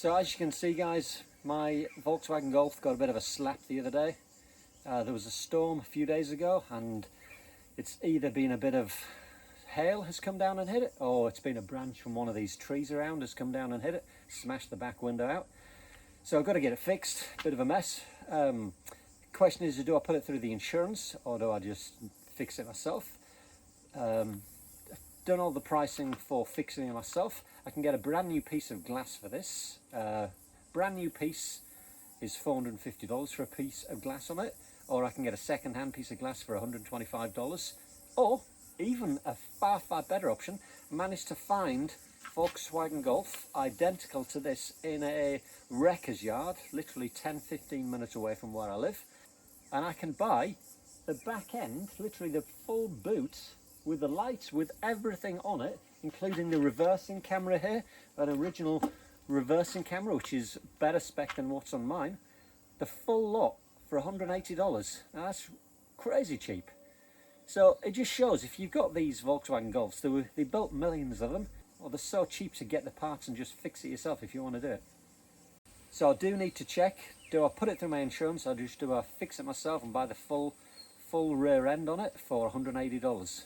So as you can see guys, my Volkswagen Golf got a bit of a slap the other day. There was a storm a few days ago and it's either been a bit of hail has come down and hit it, or it's been a branch from one of these trees around has come down and hit it, smashed the back window out. So I've got to get it fixed, bit of a mess. Question is, do I put it through the insurance or do I just fix it myself? I've done all the pricing for fixing it myself. I can get a brand new piece of glass for this. Brand new piece is $450 for a piece of glass on it, or I can get a second-hand piece of glass for $125, or even a far better option, managed to find Volkswagen Golf identical to this in a wrecker's yard, literally 10-15 minutes away from where I live, and I can buy the back end, literally the full boot with the lights, with everything on it, including the reversing camera here, an original reversing camera which is better spec than what's on mine, the full lot for $180. Now that's crazy cheap. So it just shows, if you've got these Volkswagen Golfs, they built millions of them, or they're so cheap to get the parts and just fix it yourself if you want to do it. So I do need to check, do I put it through my insurance or do I fix it myself and buy the full rear end on it for $180?